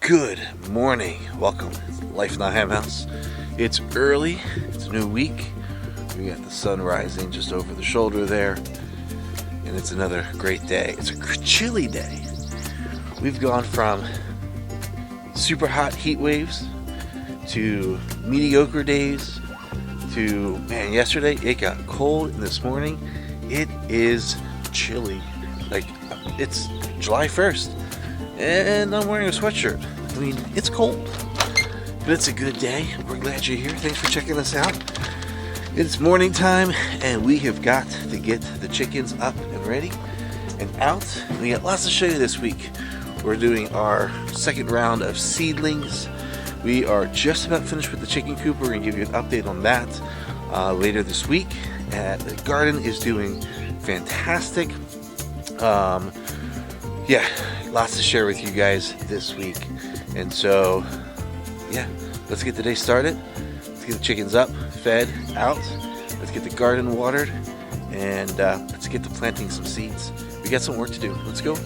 Good morning. Welcome to Life in the Higham house. It's early. It's a new week. We got the sun rising just over the shoulder there. And it's another great day. It's a chilly day. We've gone from super hot heat waves to mediocre days to, man, yesterday it got cold and this morning it is chilly. Like, it's July 1st and I'm wearing a sweatshirt. I mean, it's cold, but it's a good day. We're glad you're here. Thanks for checking us out. It's morning time and we have got to get the chickens up and ready and out. We got lots to show you this week. We're doing our second round of seedlings. We are just about finished with the chicken coop. We're going to give you an update on that later this week. The garden is doing fantastic. Yeah, lots to share with you guys this week. And so, yeah, let's get the day started. Let's get the chickens up, fed, out. Let's get the garden watered, and let's get to planting some seeds. We got some work to do. Let's go.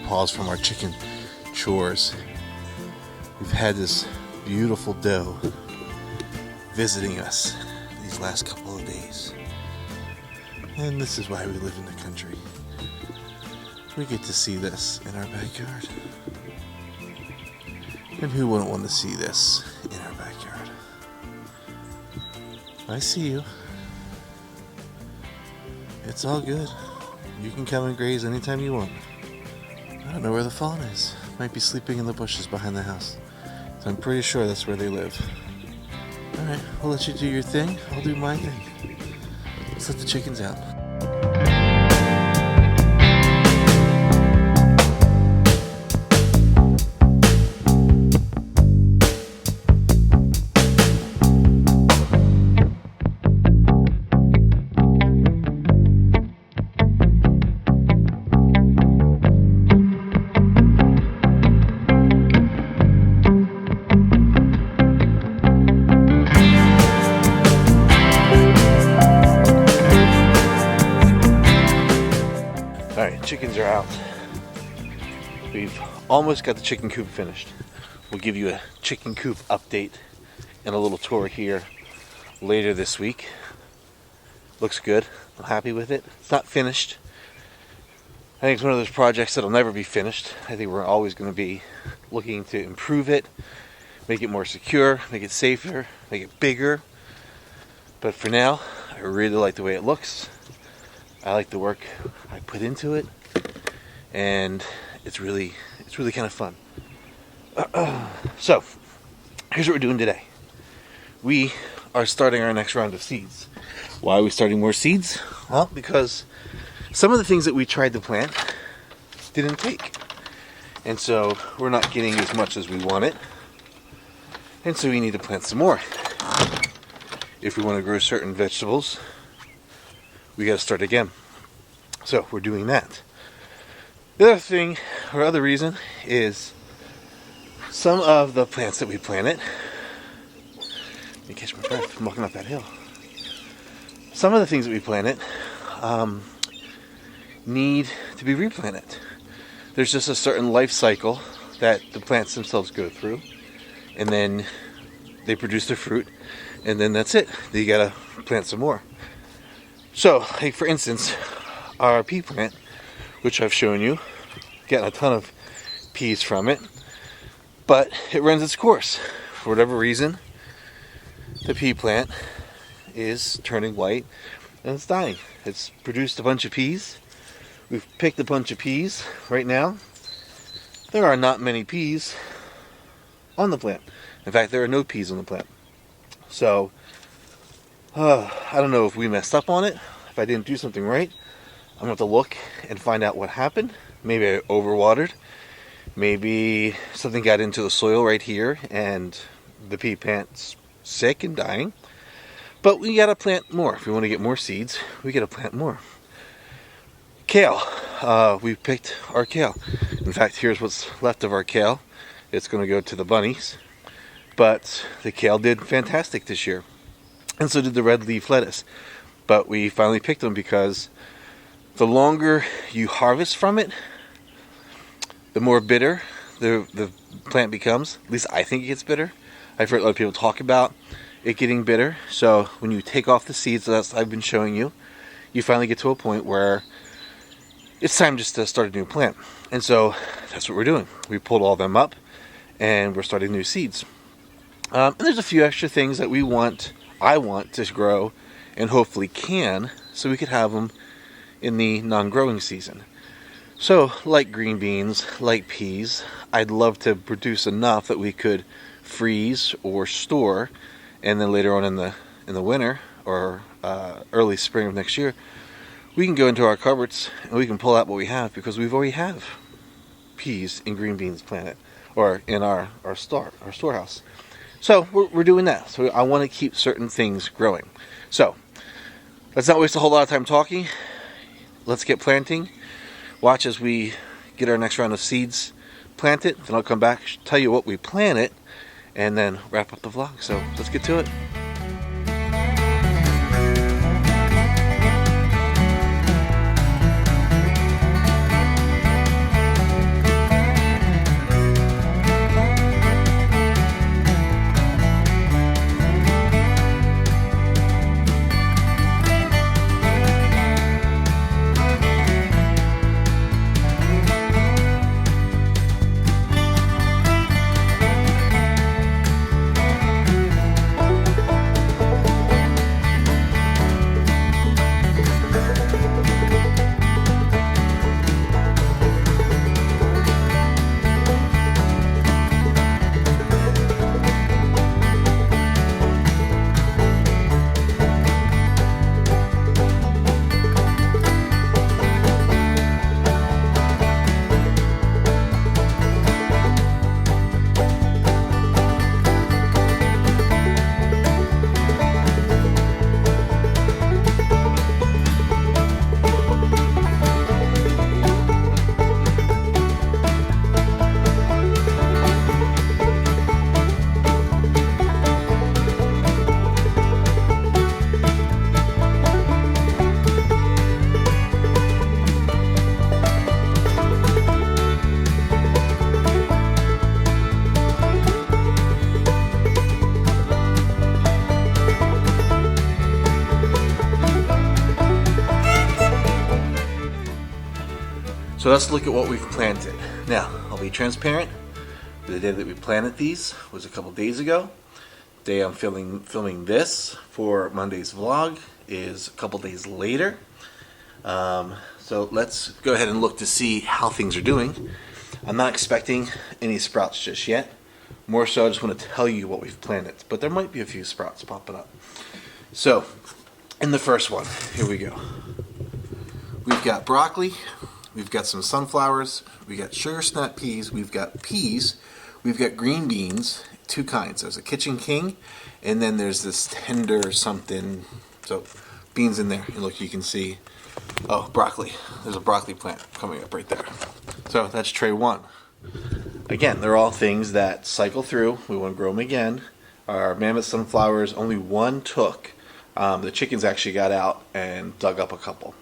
Pause from our chicken chores. We've had this beautiful doe visiting us these last couple of days, and this is why we live in the country. We get to see this in our backyard, and who wouldn't want to see this in our backyard? I see you. It's all good. You can come and graze anytime you want. I don't know where the fawn is. Might be sleeping in the bushes behind the house. So I'm pretty sure that's where they live. Alright, we'll let you do your thing. I'll do my thing. Let's let the chickens out. Alright, chickens are out. We've almost got the chicken coop finished. We'll give you a chicken coop update and a little tour here later this week. Looks good. I'm happy with it. It's not finished. I think it's one of those projects that'll never be finished. I think we're always going to be looking to improve it, make it more secure, make it safer, make it bigger. But for now, I really like the way it looks. I like the work I put into it, and it's really kind of fun. So, here's what we're doing today. We are starting our next round of seeds. Why are we starting more seeds? Well, because some of the things that we tried to plant didn't take, and so we're not getting as much as we wanted, and so we need to plant some more. If we want to grow certain vegetables, we got to start again. So we're doing that. The other thing, or other reason, is some of the plants that we planted. Let me catch my breath. I'm walking up that hill. Some of the things that we planted need to be replanted. There's just a certain life cycle that the plants themselves go through, and then they produce their fruit, and then that's it. You gotta plant some more. So, like for instance, our pea plant, which I've shown you, getting a ton of peas from it, but it runs its course. For whatever reason, the pea plant is turning white and it's dying. It's produced a bunch of peas. We've picked a bunch of peas. Right now, there are not many peas on the plant. In fact, there are no peas on the plant. So, I don't know if we messed up on it, if I didn't do something right. I'm going to have to look and find out what happened. Maybe I overwatered. Maybe something got into the soil right here and the pea plant's sick and dying. But we got to plant more. If we want to get more seeds, we got to plant more. Kale. We picked our kale. In fact, here's what's left of our kale. It's going to go to the bunnies. But the kale did fantastic this year. And so did the red leaf lettuce. But we finally picked them because the longer you harvest from it, the more bitter the plant becomes. At least I think it gets bitter. I've heard a lot of people talk about it getting bitter. So when you take off the seeds that I've been showing you, you finally get to a point where it's time just to start a new plant. And so that's what we're doing. We pulled all them up and we're starting new seeds. And there's a few extra things that I want to grow and hopefully can, so we could have them in the non-growing season. So, like green beans, like peas, I'd love to produce enough that we could freeze or store, and then later on in the winter or early spring of next year, we can go into our cupboards and we can pull out what we have, because we've already have peas and green beans planted or in our storehouse. So we're doing that. So I want to keep certain things growing. So let's not waste a whole lot of time talking. Let's get planting. Watch as we get our next round of seeds planted. Then I'll come back, tell you what we planted, and then wrap up the vlog. So let's get to it. So let's look at what we've planted. Now, I'll be transparent. The day that we planted these was a couple days ago. The day I'm filming this for Monday's vlog is a couple days later. So let's go ahead and look to see how things are doing. I'm not expecting any sprouts just yet. More so, I just want to tell you what we've planted. But there might be a few sprouts popping up. So, in the first one, here we go. We've got broccoli. We've got some sunflowers, we've got sugar snap peas, we've got green beans, two kinds. There's a Kitchen King, and then there's this tender something, so beans in there. And look, you can see, oh, broccoli. There's a broccoli plant coming up right there. So that's tray one. Again, they're all things that cycle through. We want to grow them again. Our mammoth sunflowers, only one took. The chickens actually got out and dug up a couple.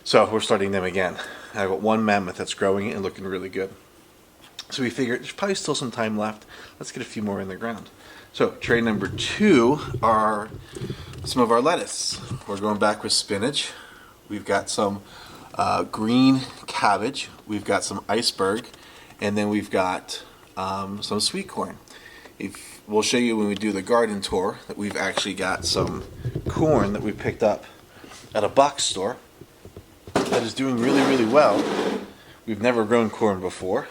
So we're starting them again. I've got one mammoth that's growing and looking really good. So we figured there's probably still some time left. Let's get a few more in the ground. So tray number 2 are some of our lettuce. We're going back with spinach. We've got some green cabbage. We've got some iceberg. And then we've got some sweet corn. We'll show you when we do the garden tour that we've actually got some corn that we picked up at a box store that is doing really, really well. We've never grown corn before.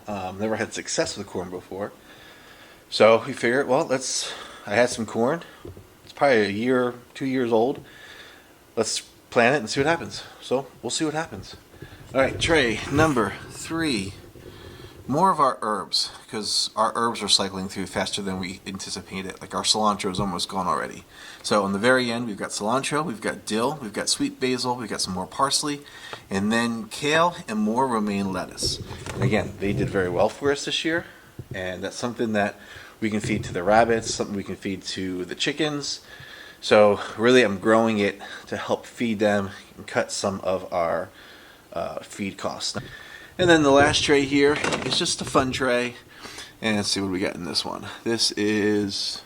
Never had success with corn before. So we figured, well, I had some corn. It's probably a year, 2 years old. Let's plant it and see what happens. So we'll see what happens. All right, tray number 3. More of our herbs, because our herbs are cycling through faster than we anticipated. Like our cilantro is almost gone already. So on the very end, we've got cilantro, we've got dill, we've got sweet basil, we've got some more parsley, and then kale and more romaine lettuce. And again, they did very well for us this year, and that's something that we can feed to the rabbits, something we can feed to the chickens. So really, I'm growing it to help feed them and cut some of our feed costs. And then the last tray here is just a fun tray. And let's see what we got in this one. This is,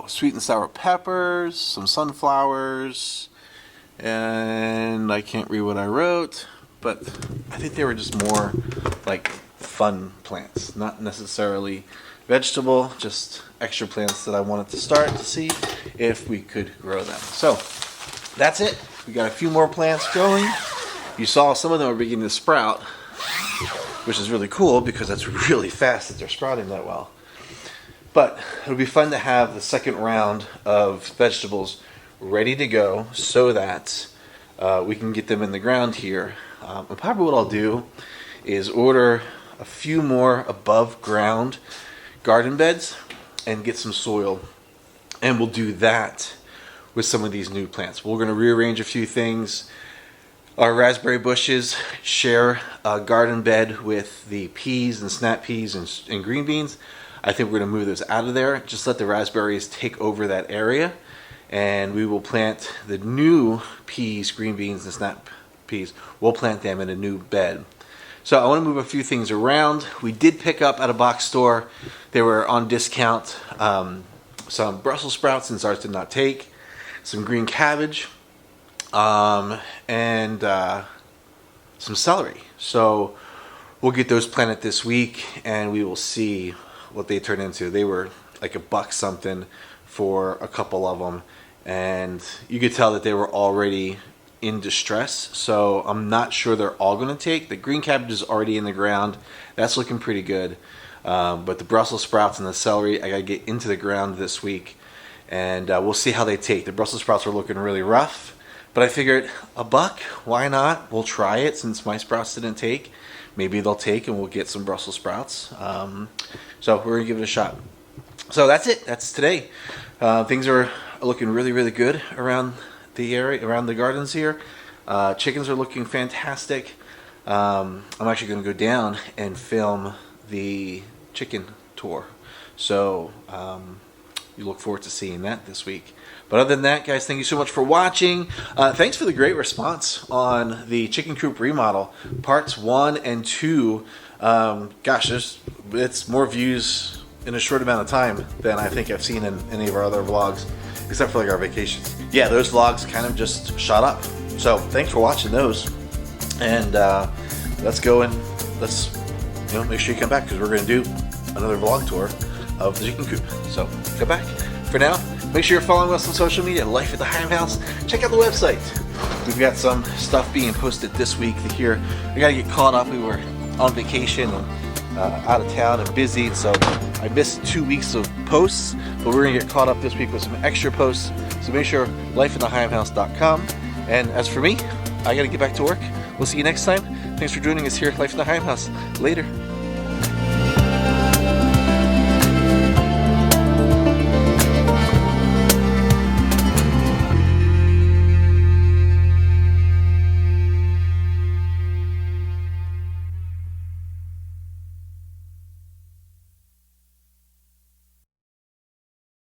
sweet and sour peppers, some sunflowers, and I can't read what I wrote, but I think they were just more like fun plants, not necessarily vegetable, just extra plants that I wanted to start to see if we could grow them. So that's it. We got a few more plants growing. You saw some of them are beginning to sprout, which is really cool because that's really fast that they're sprouting that well. But it'll be fun to have the second round of vegetables ready to go so that we can get them in the ground here. And probably what I'll do is order a few more above ground garden beds and get some soil. And we'll do that with some of these new plants. We're going to rearrange a few things. Our raspberry bushes share a garden bed with the peas and snap peas and green beans. I think we're going to move those out of there. Just let the raspberries take over that area. And we will plant the new peas, green beans, and snap peas. We'll plant them in a new bed. So I want to move a few things around. We did pick up at a box store. They were on discount. Some Brussels sprouts, since ours did not take. Some green cabbage. And some celery. So we'll get those planted this week and we will see what they turn into. They were like $1 something for a couple of them, and you could tell that they were already in distress. So I'm not sure they're all going to take. The green cabbage is already in the ground. That's looking pretty good. But the Brussels sprouts and the celery, I got to get into the ground this week, and we'll see how they take. The Brussels sprouts are looking really rough. But I figured $1, why not? We'll try it since my sprouts didn't take. Maybe they'll take and we'll get some Brussels sprouts. So we're going to give it a shot. So that's it. That's today. Things are looking really, really good around the area, around the gardens here. Chickens are looking fantastic. I'm actually going to go down and film the chicken tour. So you look forward to seeing that this week. But other than that, guys, thank you so much for watching. Thanks for the great response on the chicken coop remodel. Parts 1 and 2. It's more views in a short amount of time than I think I've seen in any of our other vlogs, except for like our vacations. Yeah, those vlogs kind of just shot up. So thanks for watching those. And let's go and let's make sure you come back, because we're going to do another vlog tour of the chicken coop. So come back. For now, make sure you're following us on social media, Life at the Higham House. Check out the website. We've got some stuff being posted this week here. We got to get caught up. We were on vacation and out of town and busy, so I missed 2 weeks of posts, but we're going to get caught up this week with some extra posts. So make sure lifeinthehigham.com. And as for me, I got to get back to work. We'll see you next time. Thanks for joining us here at Life in the Higham House. Later.